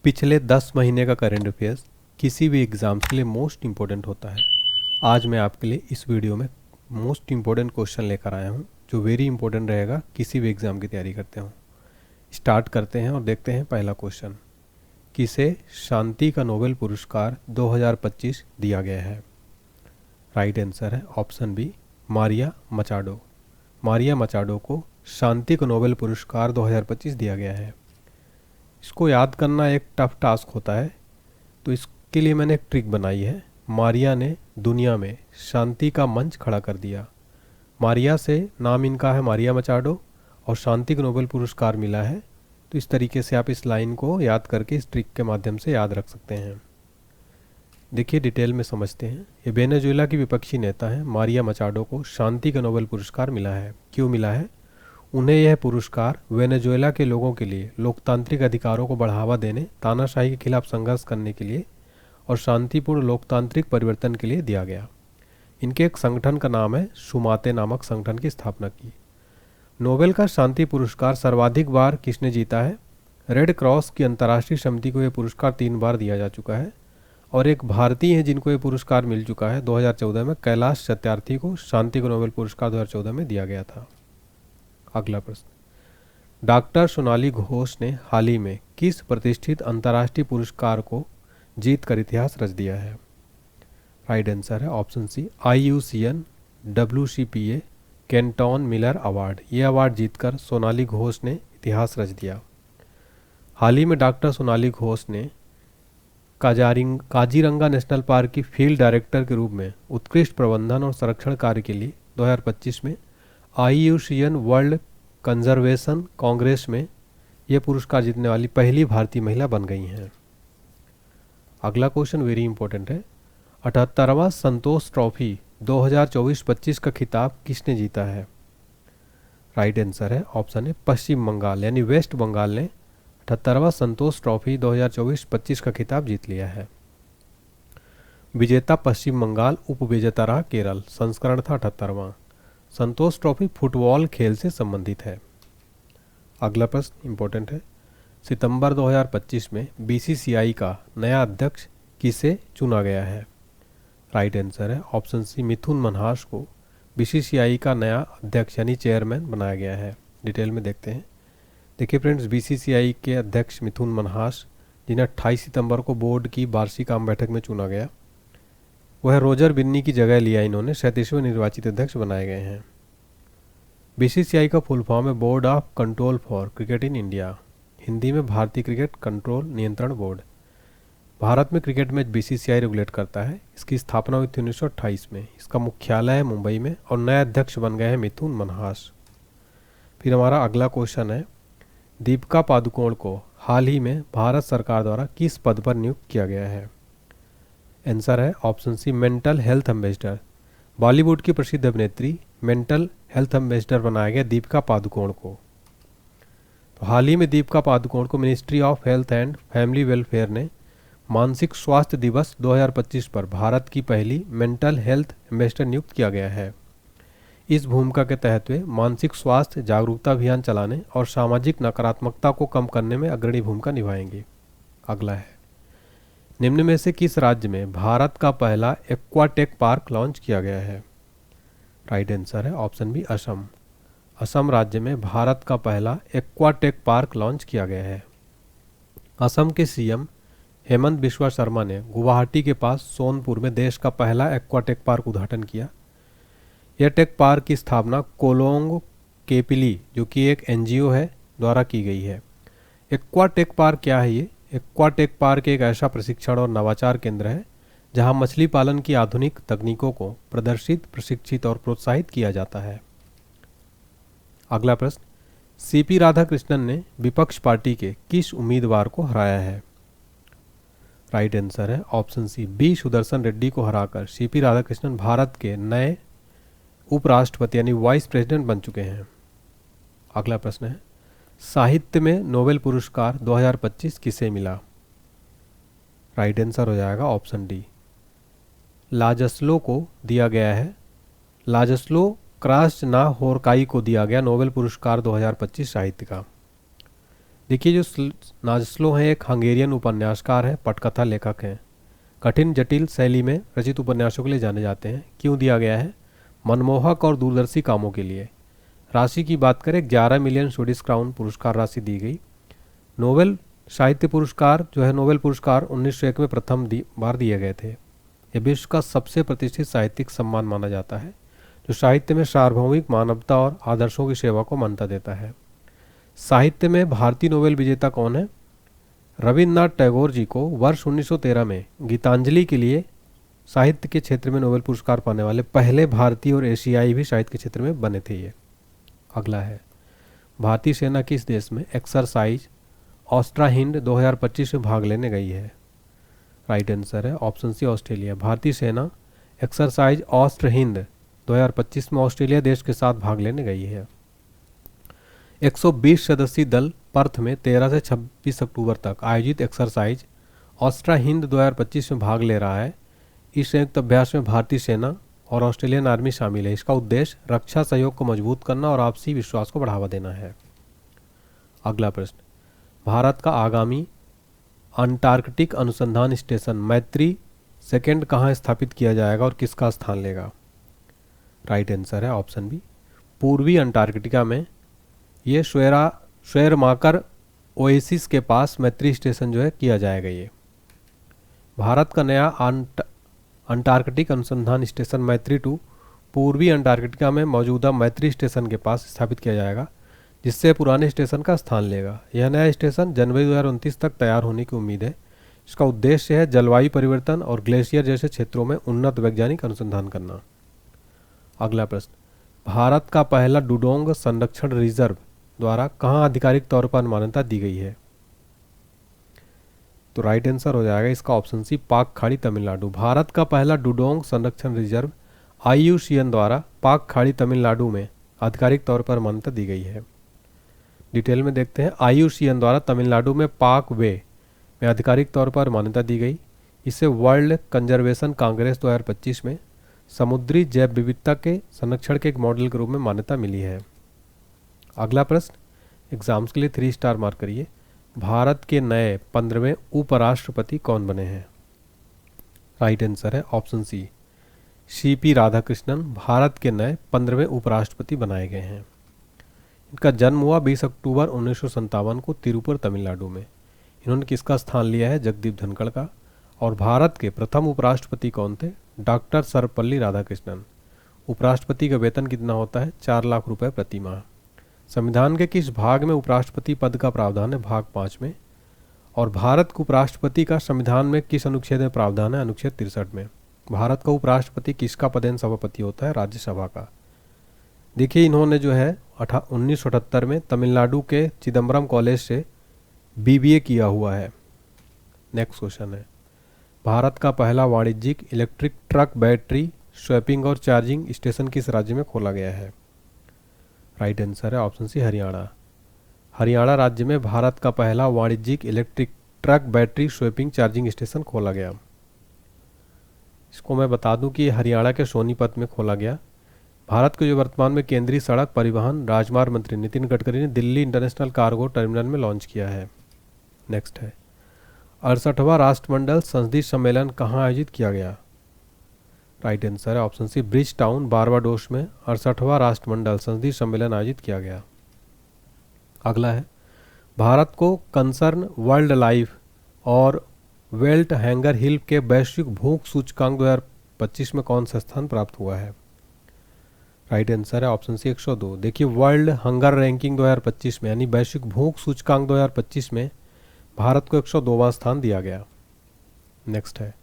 पिछले 10 महीने का करंट अफेयर्स किसी भी एग्ज़ाम के लिए मोस्ट इम्पोर्टेंट होता है। आज मैं आपके लिए इस वीडियो में मोस्ट इम्पोर्टेंट क्वेश्चन लेकर आया हूँ जो वेरी इंपॉर्टेंट रहेगा किसी भी एग्ज़ाम की तैयारी करते हो। स्टार्ट करते हैं और देखते हैं पहला क्वेश्चन। किसे शांति का नोबेल पुरस्कार 2025 दिया गया है? राइट आंसर है ऑप्शन बी, मारिया मचाडो। मारिया मचाडो को शांति का नोबेल पुरस्कार 2025 दिया गया है। इसको याद करना एक टफ टास्क होता है, तो इसके लिए मैंने एक ट्रिक बनाई है। मारिया ने दुनिया में शांति का मंच खड़ा कर दिया। मारिया से नाम इनका है मारिया मचाडो और शांति का नोबेल पुरस्कार मिला है। तो इस तरीके से आप इस लाइन को याद करके इस ट्रिक के माध्यम से याद रख सकते हैं। देखिए डिटेल में समझते हैं। ये वेनेजुएला की विपक्षी नेता है। मारिया मचाडो को शांति का नोबेल पुरस्कार मिला है। क्यों मिला है? उन्हें यह पुरस्कार वेनेजुएला के लोगों के लिए लोकतांत्रिक अधिकारों को बढ़ावा देने, तानाशाही के खिलाफ संघर्ष करने के लिए और शांतिपूर्ण लोकतांत्रिक परिवर्तन के लिए दिया गया। इनके एक संगठन का नाम है सुमाते नामक संगठन की स्थापना की। नोबेल का शांति पुरस्कार सर्वाधिक बार किसने जीता है? रेड क्रॉस की अंतर्राष्ट्रीय समिति को यह पुरस्कार 3 बार दिया जा चुका है और एक भारतीय है जिनको ये पुरस्कार मिल चुका है। 2014 में कैलाश सत्यार्थी को शांति का नोबेल पुरस्कार 2014 में दिया गया था। अगला प्रश्न। डॉक्टर सोनाली घोष ने हाल ही में किस प्रतिष्ठित अंतर्राष्ट्रीय पुरस्कार को जीतकर इतिहास रच दिया है? राइट आंसर है option C, IUCN WCPA Kenton Miller award. ये अवार्ड जीतकर सोनाली घोष ने इतिहास रच दिया। हाल ही में डॉक्टर सोनाली घोष ने काजीरंगा नेशनल पार्क की फील्ड डायरेक्टर के रूप में उत्कृष्ट प्रबंधन और संरक्षण कार्य के लिए 2025 में IUCN वर्ल्ड कंजर्वेशन कांग्रेस में यह पुरस्कार जीतने वाली पहली भारतीय महिला बन गई हैं। अगला क्वेश्चन वेरी इंपॉर्टेंट है। 78वां संतोष ट्रॉफी 2024-25 का खिताब किसने जीता है? राइट आंसर है ऑप्शन है पश्चिम बंगाल, यानी वेस्ट बंगाल ने 78वां संतोष ट्रॉफी 2024-25 का खिताब जीत लिया है। विजेता पश्चिम बंगाल, उप विजेता रहा केरल। संस्करण था 78वां। संतोष ट्रॉफी फुटबॉल खेल से संबंधित है। अगला प्रश्न इंपॉर्टेंट है। सितंबर 2025 में BCCI का नया अध्यक्ष किसे चुना गया है? राइट आंसर है ऑप्शन सी, मिथुन मनहास को BCCI का नया अध्यक्ष यानी चेयरमैन बनाया गया है। डिटेल में देखते हैं। देखिए फ्रेंड्स, BCCI के अध्यक्ष मिथुन मनहास, जिन्हें 28 सितंबर को बोर्ड की वार्षिक आम बैठक में चुना गया, वह रोजर बिन्नी की जगह लिया। इन्होंने 37वें निर्वाचित अध्यक्ष बनाए गए हैं। BCCI का फुल फॉर्म है board of control for cricket in India, Hindi में भारतीय क्रिकेट कंट्रोल नियंत्रण बोर्ड। भारत में क्रिकेट मैच BCCI रेगुलेट करता है। इसकी स्थापना हुई थी 1928 में। इसका मुख्यालय है मुंबई में और नए अध्यक्ष बन गए हैं मिथुन मनहास। फिर हमारा अगला क्वेश्चन है। दीपिका पादुकोण को हाल ही में भारत सरकार द्वारा किस पद पर नियुक्त किया गया है? आंसर है option C, mental health ambassador. Bollywood की प्रसिद्ध अभिनेत्री मेंटल हेल्थ एम्बेसडर बनाया गया दीपिका पादुकोण को। तो हाल ही में दीपिका पादुकोण को ministry of health and family welfare ने मानसिक स्वास्थ्य दिवस 2025 पर भारत की पहली मेंटल हेल्थ एम्बेसडर नियुक्त किया गया है। इस भूमिका के तहत वे मानसिक स्वास्थ्य जागरूकता अभियान चलाने और सामाजिक नकारात्मकता को कम करने में अग्रणी भूमिका निभाएंगी। अगला है, निम्न में से किस राज्य में भारत का पहला एक्वाटेक पार्क लॉन्च किया गया है? राइट आंसर है ऑप्शन बी, असम। असम राज्य में भारत का पहला एक्वाटेक पार्क लॉन्च किया गया है। असम के CM हेमंत बिस्वा शर्मा ने गुवाहाटी के पास सोनपुर में देश का पहला एक्वाटेक पार्क उद्घाटन किया। यह टेक पार्क की स्थापना कोलोंग केपिली, जो कि एक NGO है, द्वारा की गई है। एक्वाटेक पार्क क्या है? ये एक्वाटेक पार्क एक ऐसा प्रशिक्षण और नवाचार केंद्र है जहां मछली पालन की आधुनिक तकनीकों को प्रदर्शित, प्रशिक्षित और प्रोत्साहित किया जाता है। अगला प्रश्न। CP राधाकृष्णन ने विपक्ष पार्टी के किस उम्मीदवार को हराया है? राइट आंसर है option C, B Sudarshan Reddy को हराकर CP राधाकृष्णन भारत के नए उपराष्ट्रपति यानी वाइस प्रेसिडेंट बन चुके हैं। अगला प्रश्न है। साहित्य में नोबेल पुरस्कार 2025 किसे मिला? राइट आंसर हो जाएगा ऑप्शन डी, लाजस्लो को दिया गया है। लाजस्लो क्रास्चनाहोरकाई को दिया गया नोबेल पुरस्कार 2025 साहित्य का। देखिए जो नास्लो हैं एक हंगेरियन उपन्यासकार हैं, पटकथा लेखक हैं। कठिन जटिल शैली में रचित उपन्यासों के लिए जाने जाते हैं। क्यों दिया गया है? मनमोहक और दूरदर्शी कामों के लिए। राशि की बात करें 11 मिलियन स्वीडिश क्राउन पुरस्कार राशि दी गई। नोबेल साहित्य पुरस्कार जो है नोबेल पुरस्कार 1901 में प्रथम बार दिए गए थे। यह विश्व का सबसे प्रतिष्ठित साहित्यिक सम्मान माना जाता है जो साहित्य में सार्वभौमिक मानवता और आदर्शों की सेवा को मान्यता देता है। साहित्य में भारतीय नोबेल विजेता कौन है? रविन्द्रनाथ टैगोर जी को वर्ष 1913 में गीतांजलि के लिए साहित्य के क्षेत्र में नोबेल पुरस्कार पाने वाले पहले भारतीय और एशियाई भी साहित्य के क्षेत्र में बने थे ये। अगला है, भारतीय सेना किस देश में एक्सरसाइज ऑस्ट्राहिंड 2025 में भाग लेने गई है? राइट आंसर है ऑप्शन सी ऑस्ट्रेलिया। भारतीय सेना एक्सरसाइज ऑस्ट्रहिंद 2025 में ऑस्ट्रेलिया देश के साथ भाग लेने गई है। 120 सदस्यीय दल पर्थ में 13 से 26 अक्टूबर तक आयोजित एक्सरसाइज ऑस्ट्राहिंद 2025 में भाग ले रहा है। इस संयुक्त अभ्यास में भारतीय सेना और ऑस्ट्रेलियन आर्मी शामिल है। इसका उद्देश्य रक्षा सहयोग को मजबूत करना और आपसी विश्वास को बढ़ावा देना है। अगला प्रश्न, भारत का आगामी अंटार्कटिक अनुसंधान स्टेशन मैत्री सेकेंड कहाँ स्थापित किया जाएगा और किसका स्थान लेगा? राइट आंसर है ऑप्शन बी, पूर्वी अंटार्कटिका में। ये श्वेरमाकर ओएसिस के पास मैत्री स्टेशन जो है किया जाएगा। ये भारत का नया अंटार्कटिक अनुसंधान स्टेशन मैत्री 2 पूर्वी अंटार्कटिका में मौजूदा मैत्री स्टेशन के पास स्थापित किया जाएगा, जिससे पुराने स्टेशन का स्थान लेगा। यह नया स्टेशन जनवरी 2029 तक तैयार होने की उम्मीद है। इसका उद्देश्य है जलवायु परिवर्तन और ग्लेशियर जैसे क्षेत्रों में उन्नत वैज्ञानिक अनुसंधान करना। अगला प्रश्न, भारत का पहला डुडोंग संरक्षण रिजर्व द्वारा कहाँ आधिकारिक तौर पर मान्यता दी गई है? तो राइट आंसर हो जाएगा इसका ऑप्शन सी, पाक खाड़ी तमिलनाडु। भारत का पहला डुडोंग संरक्षण रिजर्व IUCN द्वारा पाक खाड़ी तमिलनाडु में आधिकारिक तौर पर मान्यता दी गई है। डिटेल में देखते हैं। IUCN द्वारा तमिलनाडु में पाक वे में आधिकारिक तौर पर मान्यता दी गई। इसे वर्ल्ड कंजर्वेशन कांग्रेस 2025 में समुद्री जैव विविधता के संरक्षण के एक मॉडल के रूप में मान्यता मिली है। अगला प्रश्न, एग्जाम्स के लिए 3 स्टार मार्क करिए। भारत के नए 15वें उपराष्ट्रपति कौन बने हैं? राइट आंसर है option C, CP Radhakrishnan Bharat के नए 15वें उपराष्ट्रपति बनाए गए हैं। इनका जन्म हुआ 20 अक्टूबर 1957 को तिरुपुर तमिलनाडु में। इन्होंने किसका स्थान लिया है? जगदीप धनखड़ का। और भारत के प्रथम उपराष्ट्रपति कौन थे? डॉक्टर सर्वपल्ली राधाकृष्णन। उपराष्ट्रपति का वेतन कितना होता है? 4 लाख रुपए प्रति माह। संविधान के किस भाग में उपराष्ट्रपति पद का प्रावधान है? भाग 5 में। और भारत के उपराष्ट्रपति का संविधान में किस अनुच्छेद में प्रावधान है? अनुच्छेद 63 में। भारत का उपराष्ट्रपति किसका पदेन सभापति होता है? राज्यसभा का। देखिए इन्होंने जो है 1978 में तमिलनाडु के चिदम्बरम कॉलेज से BBA किया हुआ है। नेक्स्ट क्वेश्चन है, भारत का पहला वाणिज्यिक इलेक्ट्रिक ट्रक बैटरी स्वैपिंग और चार्जिंग स्टेशन किस राज्य में खोला गया है? राइट आंसर है ऑप्शन सी, हरियाणा। हरियाणा राज्य में भारत का पहला वाणिज्यिक electric truck battery swapping charging station खोला गया। इसको मैं बता दूं कि हरियाणा के सोनीपत में खोला गया। भारत के जो वर्तमान में केंद्रीय सड़क परिवहन राजमार्ग मंत्री नितिन गडकरी ने दिल्ली इंटरनेशनल कार्गो टर्मिनल में लॉन्च किया है। नेक्स्ट है, 68वां राष्ट्रमंडल संसदीय सम्मेलन कहाँ आयोजित किया गया? राइट आंसर है option C, Bridgetown Barbados में 68वां राष्ट्रमंडल संसदीय सम्मेलन आयोजित किया गया। अगला है, भारत को कंसर्न वर्ल्ड लाइफ और वेल्ट हैंगर हिल के वैश्विक भूख सूचकांक 2025 में कौन सा स्थान प्राप्त हुआ है? राइट आंसर है ऑप्शन सी, 102। देखिए वर्ल्ड हंगर रैंकिंग 2025 में यानी वैश्विक भूख सूचकांक 2025 में भारत को 102वां स्थान दिया गया। नेक्स्ट है,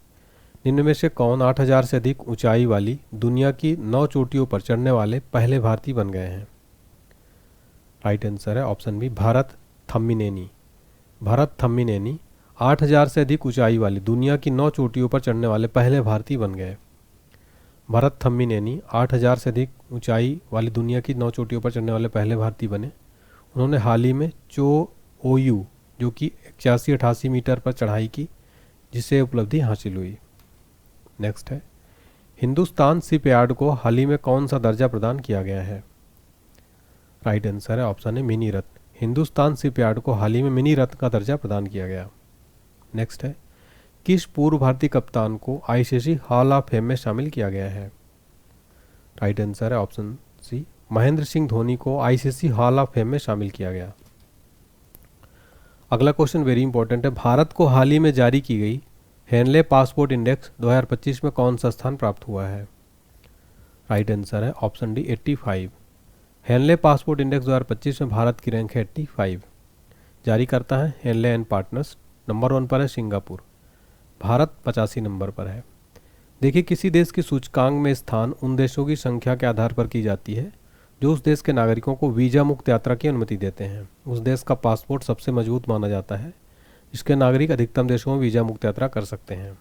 निम्न में से कौन 8000 से अधिक ऊंचाई वाली दुनिया की 9 चोटियों पर चढ़ने वाले पहले भारतीय बन गए हैं? राइट आंसर है ऑप्शन बी, भरत थम्मिनेनी। भरत थम्मिनेनी 8000 से अधिक ऊंचाई वाली दुनिया की 9 चोटियों पर चढ़ने वाले पहले भारतीय बन गए। भरत थम्मिनेनी 8000 से अधिक ऊंचाई वाली दुनिया की 9 चोटियों पर चढ़ने वाले पहले भारतीय बने। उन्होंने हाल ही में OU जो कि 81-88 मीटर पर चढ़ाई की, जिससे उपलब्धि हासिल हुई। नेक्स्ट है, हिंदुस्तान शिपयार्ड को हाल ही में कौन सा दर्जा प्रदान किया गया है? राइट आंसर है ऑप्शन है, मिनी रत्न। हिंदुस्तान शिपयार्ड को हाल ही में मिनी रत्न का दर्जा प्रदान किया गया। नेक्स्ट है, किस पूर्व भारतीय कप्तान को आईसीसी हॉल ऑफ फेम में शामिल किया गया है? राइट आंसर है ऑप्शन सी, महेंद्र सिंह धोनी को आईसीसी हॉल ऑफ फेम में शामिल किया गया। अगला क्वेश्चन वेरी इंपॉर्टेंट है, भारत को हाल ही में जारी की गई हेनले पासपोर्ट इंडेक्स 2025 में कौन सा स्थान प्राप्त हुआ है? राइट आंसर है option D 85। Henley passport index 2025 में भारत की रैंक है 85। जारी करता है हेनले एंड पार्टनर्स। नंबर 1 पर है सिंगापुर, भारत 85 नंबर पर है। देखिए, किसी देश की सूचकांक में स्थान उन देशों की संख्या के आधार पर की जाती है जो उस देश के नागरिकों को वीजा मुक्त यात्रा की अनुमति देते हैं। उस देश का पासपोर्ट सबसे मजबूत माना जाता है जिसके नागरिक अधिकतम देशों में वीजा मुक्त यात्रा कर सकते हैं।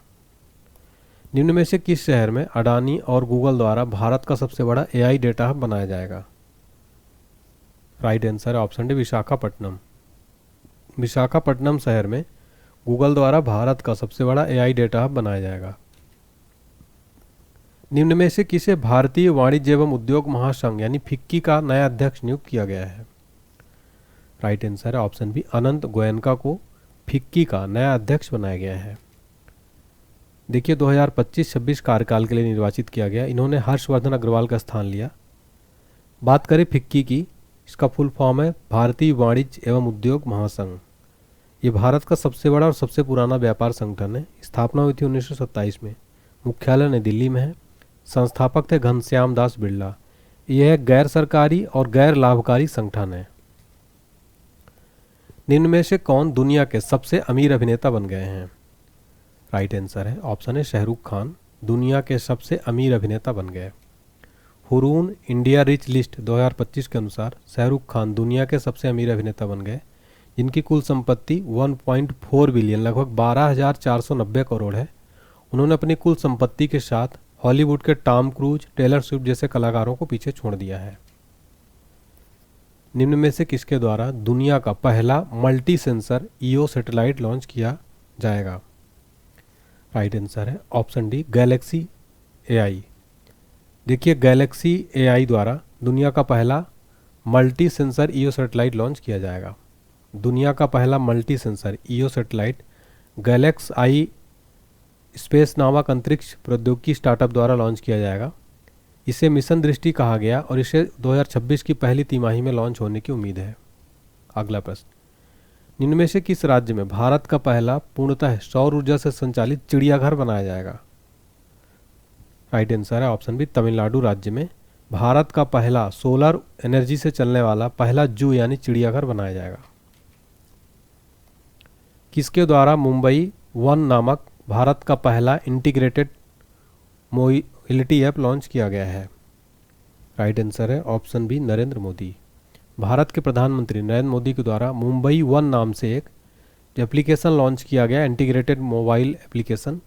निम्न में से किस शहर में अडानी और गूगल द्वारा भारत का सबसे बड़ा एआई डेटा हब बनाया जाएगा? राइट आंसर है ऑप्शन डी विशाखापट्टनम। विशाखापट्टनम शहर में गूगल द्वारा भारत का सबसे बड़ा एआई डेटा हब बनाया जाएगा। निम्न में से किसे भारतीय वाणिज्य एवं उद्योग महासंघ यानी फिक्की का नया अध्यक्ष नियुक्त किया गया है? राइट आंसर है ऑप्शन बी अनंत गोयनका को फिक्की का नया अध्यक्ष बनाया गया है। देखिए, 2025-26 कार्यकाल के लिए निर्वाचित किया गया। इन्होंने हर्षवर्धन अग्रवाल का स्थान लिया। बात करें फिक्की की, इसका फुल फॉर्म है भारतीय वाणिज्य एवं उद्योग महासंघ। ये भारत का सबसे बड़ा और सबसे पुराना व्यापार संगठन है। स्थापना हुई थी 1927 में। मुख्यालय नई दिल्ली में है। संस्थापक थे घनश्याम दास बिरला। यह एक गैर सरकारी और गैर लाभकारी संगठन है। निम्न में से कौन दुनिया के सबसे अमीर अभिनेता बन गए हैं? राइट आंसर है ऑप्शन है शाहरुख खान दुनिया के सबसे अमीर अभिनेता बन गए। हुरून इंडिया रिच लिस्ट 2025 के अनुसार शाहरुख खान दुनिया के सबसे अमीर अभिनेता बन गए, जिनकी कुल संपत्ति 1.4 बिलियन लगभग 12,490 करोड़ है। उन्होंने अपनी कुल संपत्ति के साथ हॉलीवुड के टॉम क्रूज, टेलर स्विफ्ट जैसे कलाकारों को पीछे छोड़ दिया है। निम्न में से किसके द्वारा दुनिया का पहला multi sensor EO satellite launch किया जाएगा? राइट आंसर है ऑप्शन डी गैलेक्सी एआई। देखिए, गैलेक्सी एआई द्वारा दुनिया का पहला multi sensor EO satellite launch किया जाएगा। दुनिया का पहला multi sensor EO satellite GalaxEye Space नामक अंतरिक्ष प्रौद्योगिकी स्टार्टअप द्वारा लॉन्च किया जाएगा। इसे मिशन दृष्टि कहा गया और इसे 2026 की पहली तिमाही में लॉन्च होने की उम्मीद है। अगला प्रश्न, निम्न में से किस राज्य में भारत का पहला पूर्णतः सौर ऊर्जा से संचालित चिड़ियाघर बनाया जाएगा? राइट आंसर है ऑप्शन बी तमिलनाडु राज्य में भारत का पहला सोलर एनर्जी से चलने वाला पहला जू यानी चिड़ियाघर बनाया जाएगा। किसके द्वारा मुंबई वन नामक भारत का पहला इंटीग्रेटेड मोबिलिटी ऐप लॉन्च किया गया है? राइट आंसर है ऑप्शन बी नरेंद्र मोदी। भारत के प्रधानमंत्री नरेंद्र मोदी के द्वारा मुंबई वन नाम से एक एप्लीकेशन लॉन्च किया गया, इंटीग्रेटेड मोबाइल एप्लीकेशन।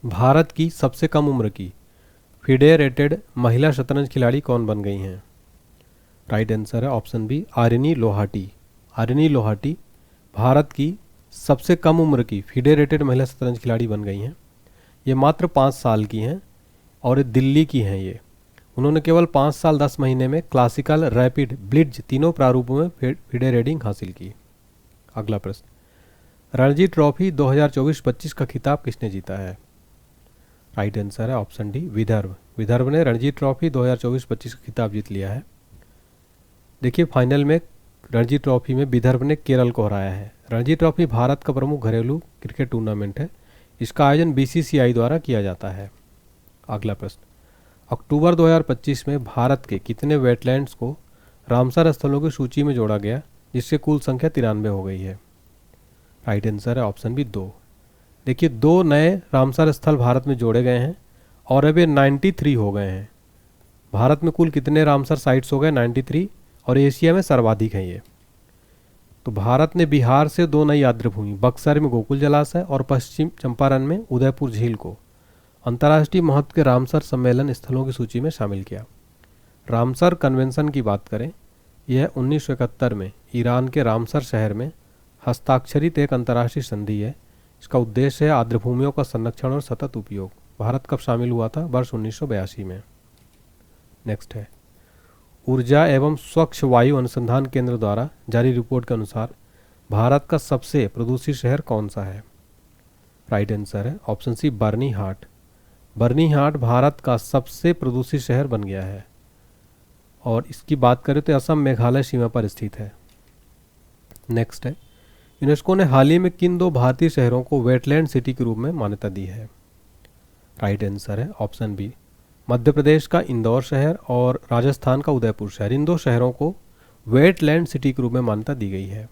भारत की सबसे कम उम्र की फेडरेटेड महिला शतरंज खिलाड़ी कौन बन गई हैं? राइट आंसर है ऑप्शन बी आरिनी लोहाटी। आरिनी लोहाटी भारत की सबसे कम उम्र की फेडरेटेड महिला शतरंज खिलाड़ी बन गई हैं। ये मात्र 5 साल की हैं और दिल्ली की हैं। ये उन्होंने केवल 5 साल 10 महीने में क्लासिकल, रैपिड, ब्लिट्ज तीनों प्रारूपों में फिडे रेटिंग हासिल की। अगला प्रश्न, रणजी ट्रॉफी 2024-25 का खिताब किसने जीता है? राइट आंसर है ऑप्शन डी विदर्भ। विदर्भ ने रणजी ट्रॉफी 2024-25 का खिताब जीत लिया है। देखिए, फाइनल में रणजी ट्रॉफी में विदर्भ ने केरल को हराया है। रणजी ट्रॉफी भारत का प्रमुख घरेलू क्रिकेट टूर्नामेंट है। इसका आयोजन बीसीसीआई द्वारा किया जाता है। अगला प्रश्न, अक्टूबर 2025 में भारत के कितने वेटलैंड्स को रामसर स्थलों की सूची में जोड़ा गया, जिससे कुल संख्या 93 हो गई है? राइट आंसर है ऑप्शन बी 2। देखिए, 2 नए रामसर स्थल भारत में जोड़े गए हैं और अब ये 93 हो गए हैं। भारत में कुल कितने रामसर साइट्स हो गए? 93, और एशिया में सर्वाधिक हैं ये। तो भारत ने बिहार से 2 नई आर्द्रभूमि बक्सर में गोकुल जलाशय और पश्चिम चंपारण में उदयपुर झील को अंतर्राष्ट्रीय महत्व के रामसर सम्मेलन स्थलों की सूची में शामिल किया। रामसर कन्वेंशन की बात करें, यह 1971 में ईरान के रामसर शहर में हस्ताक्षरित एक अंतर्राष्ट्रीय संधि है। इसका उद्देश्य है आर्द्रभूमियों का संरक्षण और सतत उपयोग। भारत कब शामिल हुआ था? वर्ष 1982 में। नेक्स्ट है, ऊर्जा एवं स्वच्छ वायु अनुसंधान केंद्र द्वारा जारी रिपोर्ट के अनुसार भारत का सबसे प्रदूषित शहर कौन सा है? राइट आंसर है ऑप्शन सी बर्नी हाट। बर्नी हाट भारत का सबसे प्रदूषित शहर बन गया है और इसकी बात करें तो असम मेघालय सीमा पर स्थित है। नेक्स्ट है, यूनेस्को ने हाल ही में किन दो भारतीय शहरों को वेटलैंड सिटी के रूप में मान्यता दी है? राइट आंसर है ऑप्शन बी मध्य प्रदेश का इंदौर शहर और राजस्थान का उदयपुर शहर। इन दो शहरों को वेटलैंड सिटी के रूप में मान्यता दी गई है।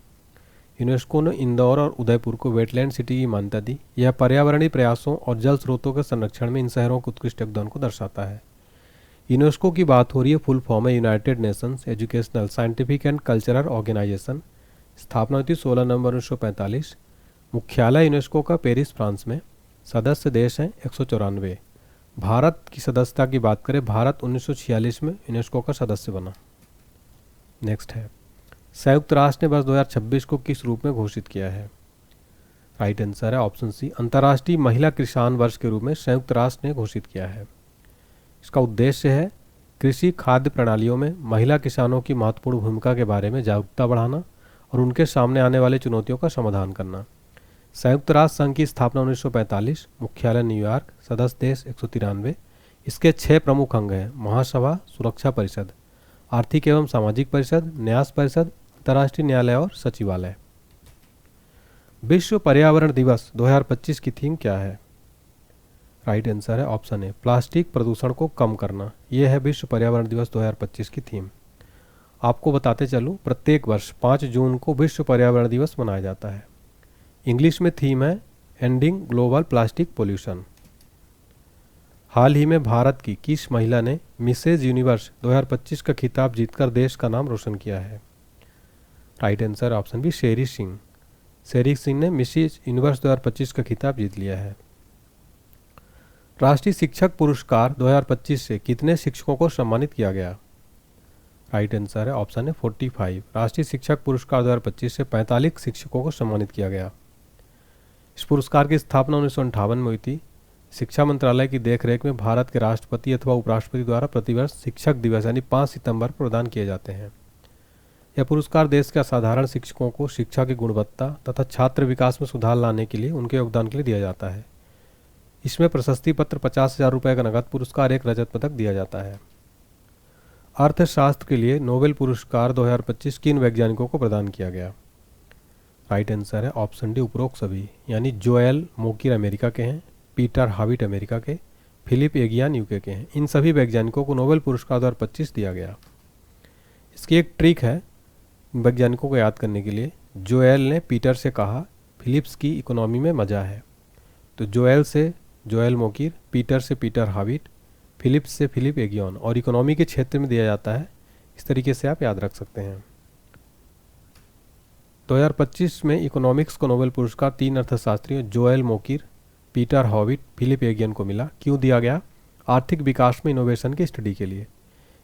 यूनेस्को ने इंदौर और उदयपुर को वेटलैंड सिटी की मान्यता दी। यह पर्यावरणीय प्रयासों और जल स्रोतों के संरक्षण में इन शहरों के उत्कृष्ट योगदान को दर्शाता है। यूनेस्को की बात हो रही है, फुल फॉर्म है United Nations Educational Scientific and Cultural Organization. स्थापना हुई थी 16 नवंबर 1945। मुख्यालय यूनेस्को का पेरिस फ्रांस में। सदस्य देश हैं 194। भारत की सदस्यता की बात करें, भारत 1946 में यूनेस्को का सदस्य बना। नेक्स्ट है, संयुक्त राष्ट्र ने वर्ष 2026 को किस रूप में घोषित किया है? राइट आंसर है ऑप्शन सी अंतर्राष्ट्रीय महिला किसान वर्ष के रूप में संयुक्त राष्ट्र ने घोषित किया है। इसका उद्देश्य है कृषि खाद्य प्रणालियों में महिला किसानों की महत्वपूर्ण भूमिका के बारे में जागरूकता बढ़ाना और उनके सामने आने वाली चुनौतियों का समाधान करना। संयुक्त राष्ट्र संघ की स्थापना 1945, मुख्यालय न्यूयॉर्क, सदस्य देश 193। इसके 6 प्रमुख अंग हैं: महासभा, सुरक्षा परिषद, आर्थिक एवं सामाजिक परिषद, न्यास परिषद, अंतर्राष्ट्रीय न्यायालय और सचिवालय। विश्व पर्यावरण दिवस 2025 की थीम क्या है? राइट आंसर है ऑप्शन ए प्लास्टिक प्रदूषण को कम करना। यह है विश्व पर्यावरण दिवस 2025 की थीम। आपको बताते चलूं, प्रत्येक वर्ष 5 जून को विश्व पर्यावरण दिवस मनाया जाता है। इंग्लिश में थीम है एंडिंग ग्लोबल प्लास्टिक पोल्यूशन। हाल ही में भारत की किस महिला ने मिसेज यूनिवर्स 2025 का खिताब जीतकर देश का नाम रोशन किया है? राइट आंसर ऑप्शन बी शेरी सिंह। शेरी सिंह ने मिसेज यूनिवर्स 2025 का खिताब जीत लिया है। राष्ट्रीय शिक्षक पुरस्कार 2025 से कितने शिक्षकों को सम्मानित किया गया? राइट आंसर है ऑप्शन है 45। राष्ट्रीय शिक्षक पुरस्कार 2025 से 45 शिक्षकों को सम्मानित किया गया। इस पुरस्कार की स्थापना 1958 में हुई थी। शिक्षा मंत्रालय की देखरेख में भारत के राष्ट्रपति अथवा उपराष्ट्रपति द्वारा प्रतिवर्ष शिक्षक दिवस यानी 5 सितंबर पर प्रदान किए जाते हैं। यह पुरस्कार देश के असाधारण शिक्षकों को शिक्षा की गुणवत्ता तथा छात्र विकास में सुधार लाने के लिए उनके योगदान के लिए दिया जाता है। इसमें प्रशस्ति पत्र, 50,000 रुपये का नगद पुरस्कार, 1 रजत पदक दिया जाता है। अर्थशास्त्र के लिए नोबेल पुरस्कार 2025 किन वैज्ञानिकों को प्रदान किया गया? राइट आंसर है ऑप्शन डी उपरोक्त सभी, यानी जोएल मोकिर अमेरिका के हैं, पीटर हाविट अमेरिका के, फिलिप एगियान यूके के हैं। इन सभी वैज्ञानिकों को नोबेल पुरस्कार 2025 दिया गया। इसकी एक ट्रिक है वैज्ञानिकों को याद करने के लिए। जोएल ने पीटर से कहा फिलिप्स की इकोनॉमी में मज़ा है, तो जोएल से जोएल मोकिर, पीटर से पीटर हाविट, फिलिप्स से फिलिप एगियन, और इकोनॉमी के क्षेत्र में दिया जाता है। इस तरीके से आप याद रख सकते हैं। 2025 में इकोनॉमिक्स को नोबेल पुरस्कार 3 अर्थशास्त्रियों Joel Mokyr, Peter Howitt, Philip Aghion को मिला। क्यों दिया गया? आर्थिक विकास में इनोवेशन की स्टडी के लिए।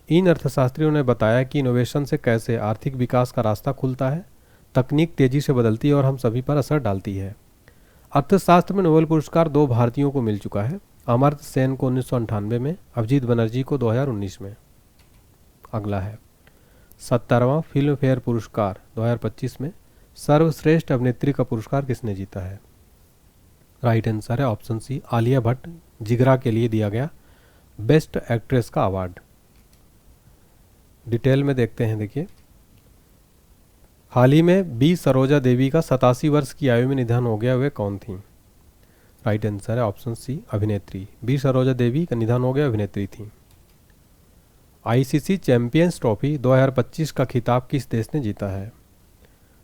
इन अर्थशास्त्रियों ने बताया कि इनोवेशन से कैसे आर्थिक विकास का रास्ता खुलता है, तकनीक तेजी से बदलती है और हम सभी पर असर डालती है। अर्थशास्त्र में नोबेल पुरस्कार 2 भारतीयों को मिल चुका है, अमर्त्य सेन को 1998 में, अभिजीत बनर्जी को 2019 में। अगला है 70वां फिल्म फेयर पुरस्कार 2025 में सर्वश्रेष्ठ अभिनेत्री का पुरस्कार किसने जीता है? राइट आंसर है ऑप्शन सी आलिया भट्ट। जिगरा के लिए दिया गया बेस्ट एक्ट्रेस का अवार्ड। डिटेल में देखते हैं। देखिए, हाल ही में बी सरोजा देवी का 87 वर्ष की आयु में निधन हो गया। वे कौन थी? राइट आंसर है ऑप्शन सी अभिनेत्री। बी सरोजा देवी का निधन हो गया, अभिनेत्री थी। आईसीसी चैंपियंस ट्रॉफी 2025 का खिताब किस देश ने जीता है?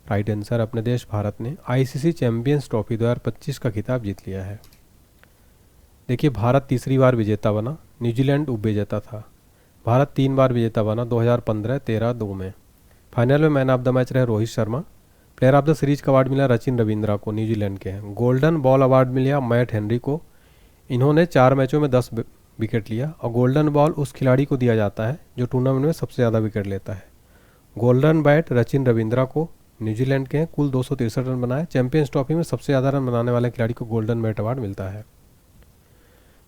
राइट आंसर अपने देश भारत ने आईसीसी चैंपियंस ट्रॉफी 2025 का खिताब जीत लिया है। देखिए, भारत तीसरी बार विजेता बना, न्यूजीलैंड उप विजेता था। भारत 3 बार विजेता बना, 2015, 13, 2 में। फाइनल में मैन ऑफ द मैच रहे Rohit Sharma. Player of the series का अवार्ड मिला रचिन रविंद्रा को, न्यूजीलैंड के हैं। गोल्डन बॉल अवार्ड मिला मैट हेनरी को। इन्होंने 4 मैचों में 10 विकेट लिया और गोल्डन बॉल उस खिलाड़ी को दिया जाता है जो टूर्नामेंट में सबसे ज़्यादा विकेट लेता है। गोल्डन बैट रचिन रविंद्रा को, न्यूजीलैंड के हैं, कुल 263 रन बनाए। चैंपियंस ट्रॉफी में सबसे ज़्यादा रन बनाने वाले खिलाड़ी को गोल्डन बैट अवार्ड मिलता है।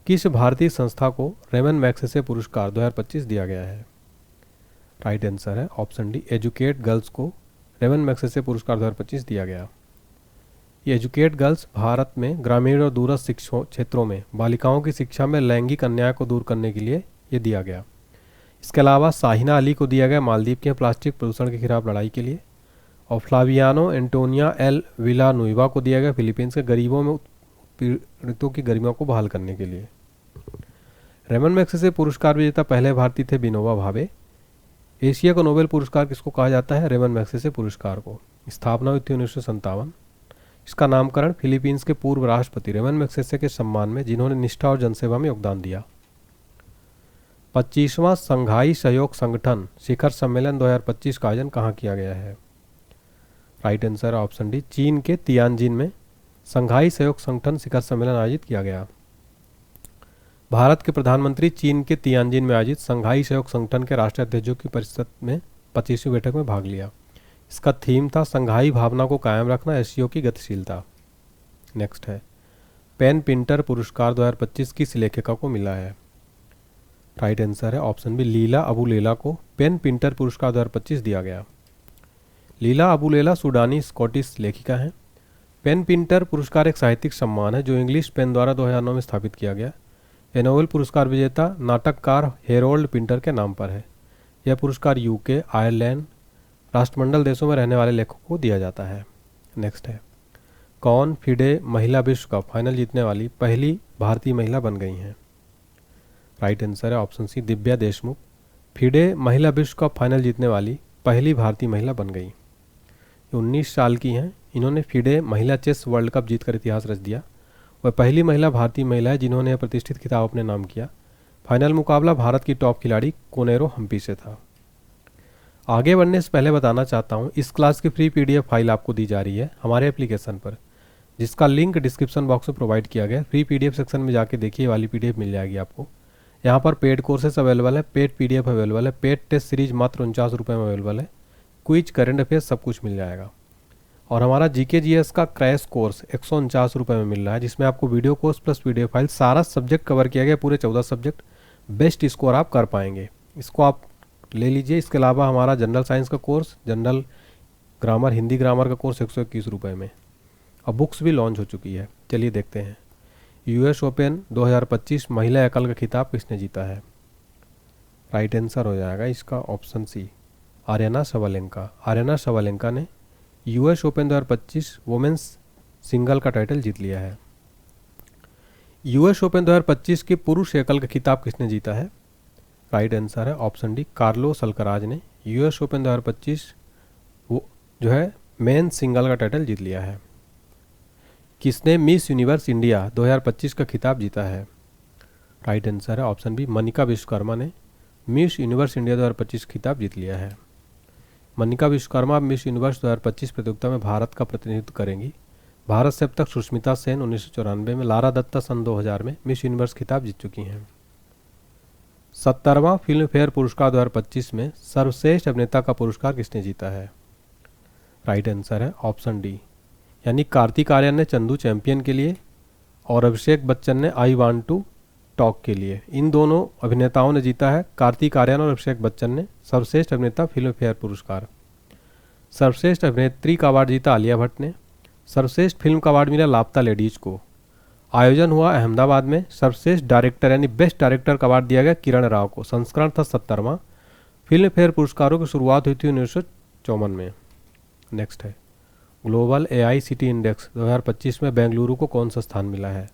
किस भारतीय संस्था को रेमन मैग्सेसे पुरस्कार 2025 दिया गया है? राइट आंसर है ऑप्शन डी, एजुकेट गर्ल्स को रेमन मैग्सेसे पुरस्कार 2025 दिया गया। ये एजुकेट गर्ल्स भारत में ग्रामीण और दूरस्थ शिक्षा क्षेत्रों में बालिकाओं की शिक्षा में लैंगिक अन्याय को दूर करने के लिए ये दिया गया। इसके अलावा शाहिना अली को दिया गया मालदीव के प्लास्टिक प्रदूषण के खिलाफ लड़ाई के लिए, और फ्लावियानो एंटोनिया एल विलानुइवा को दिया गया फिलीपींस के गरीबों में उत्पीड़ितों की गरिमा को बहाल करने के लिए। रेमन मैग्सेसे पुरस्कार विजेता पहले भारतीय थे विनोबा भावे। एशिया का नोबेल पुरस्कार किसको कहा जाता है? रेमन मैग्सेसे पुरस्कार को। स्थापना हुई थी 1957। इसका नामकरण फिलीपींस के पूर्व राष्ट्रपति रेमन मैग्सेसे के सम्मान में, जिन्होंने निष्ठा और जनसेवा में योगदान दिया। 25वां संघाई सहयोग संगठन शिखर सम्मेलन 2025 का आयोजन कहाँ किया गया है? राइट आंसर ऑप्शन डी, चीन के तियानजिन में संघाई सहयोग संगठन शिखर सम्मेलन आयोजित किया गया। भारत के प्रधानमंत्री चीन के तियानजिन में आयोजित संघाई सहयोग संगठन के राष्ट्रीय अध्यक्षों की परिषद में 25वीं बैठक में भाग लिया। इसका थीम था संघाई भावना को कायम रखना, एशिया की गतिशीलता। नेक्स्ट है, पेन पिंटर पुरस्कार 2025 किस लेखिका को मिला है? राइट आंसर है ऑप्शन बी, लीला अबू लेला को पेन पिंटर पुरस्कार 2025 दिया गया। लीला अबू लेला सूडानी स्कॉटिश लेखिका हैं। पेन पिंटर पुरस्कार एक साहित्यिक सम्मान है जो इंग्लिश पेन द्वारा 2009 में स्थापित किया गया। यह नोबेल पुरस्कार विजेता नाटककार हेरोल्ड पिंटर के नाम पर है। यह पुरस्कार यूके, आयरलैंड, राष्ट्रमंडल देशों में रहने वाले लेखकों को दिया जाता है। नेक्स्ट है, कौन फिडे महिला विश्व कप फाइनल जीतने वाली पहली भारतीय महिला बन गई हैं? राइट आंसर है option C, Divya Deshmukh FIDE महिला विश्व कप फाइनल जीतने वाली पहली भारतीय महिला बन गई। 19 साल की हैं। इन्होंने फिडे महिला चेस वर्ल्ड कप जीतकर इतिहास रच दिया। वह पहली महिला भारतीय महिला है जिन्होंने यह प्रतिष्ठित खिताब अपने नाम किया। फाइनल मुकाबला भारत की टॉप खिलाड़ी कोनेरो हम्पी से था। आगे बढ़ने से पहले बताना चाहता हूँ, इस क्लास की फ्री पीडीएफ फाइल आपको दी जा रही है हमारे एप्लीकेशन पर, जिसका लिंक डिस्क्रिप्शन बॉक्स में प्रोवाइड किया गया है। फ्री पीडीएफ सेक्शन में जाके देखिए, वाली पीडीएफ मिल जाएगी आपको। यहाँ पर पेड कोर्सेस अवेलेबल है, पेड पीडीएफ अवेलेबल है, पेड टेस्ट सीरीज मात्र 49 रुपये में अवेलेबल है, क्विज, करंट अफेयर्स सब कुछ मिल जाएगा। और हमारा जीके जीएस का क्रैश कोर्स 149 रुपये में मिल रहा है, जिसमें आपको video course plus PDF file सारा सब्जेक्ट कवर किया गया, पूरे 14 सब्जेक्ट, बेस्ट स्कोर आप कर पाएंगे। इसको आप ले लीजिए। इसके अलावा हमारा जनरल साइंस का course, general grammar, Hindi grammar का कोर्स 121 रुपये में, और बुक्स भी लॉन्च हो चुकी है। चलिए देखते हैं, यूएस ओपन 2025 महिला एकल का खिताब किसने जीता है? राइट आंसर हो जाएगा इसका option C, Aryna Sabalenka. Aryna Sabalenka ने यूएस ओपन 2025 वुमेन्स सिंगल का टाइटल जीत लिया है। यूएस ओपन 2025 के पुरुष एकल का खिताब किसने जीता है? राइट आंसर है ऑप्शन डी, कार्लोस अल्कराज ने यूएस ओपन 2025 वो जो है मेन सिंगल का टाइटल जीत लिया है। किसने मिस यूनिवर्स इंडिया 2025 का खिताब जीता है? राइट आंसर है ऑप्शन बी, मनिका विश्वकर्मा ने मिस यूनिवर्स इंडिया 2025 खिताब जीत लिया है। मनिका विश्वकर्मा मिस यूनिवर्स 2025 प्रतियोगिता में भारत का प्रतिनिधित्व करेंगी। भारत से अब तक सुष्मिता सेन 1994 में, लारा दत्ता सन 2000 में मिस यूनिवर्स खिताब जीत चुकी हैं। 70वां फिल्म फेयर पुरस्कार 2025 में सर्वश्रेष्ठ अभिनेता का पुरस्कार किसने जीता है? राइट आंसर है ऑप्शन डी, यानी कार्तिक आर्यन ने चंदू चैंपियन के लिए और अभिषेक बच्चन ने आई वांट टू टॉक के लिए। इन दोनों अभिनेताओं ने जीता है, कार्तिक आर्यन और अभिषेक बच्चन ने, सर्वश्रेष्ठ अभिनेता फिल्म फेयर पुरस्कार। सर्वश्रेष्ठ अभिनेत्री का अवार्ड जीता आलिया भट्ट ने। सर्वश्रेष्ठ फिल्म का अवार्ड मिला लापता लेडीज को। आयोजन हुआ अहमदाबाद में। सर्वश्रेष्ठ डायरेक्टर यानी बेस्ट डायरेक्टर का अवार्ड दिया गया किरण राव को। संस्करण था 70वां। फिल्म फेयर पुरस्कारों की शुरुआत हुई थी 1954 में। नेक्स्ट है, ग्लोबल AICTE इंडेक्स 2025 में बेंगलुरु को कौन सा स्थान मिला है?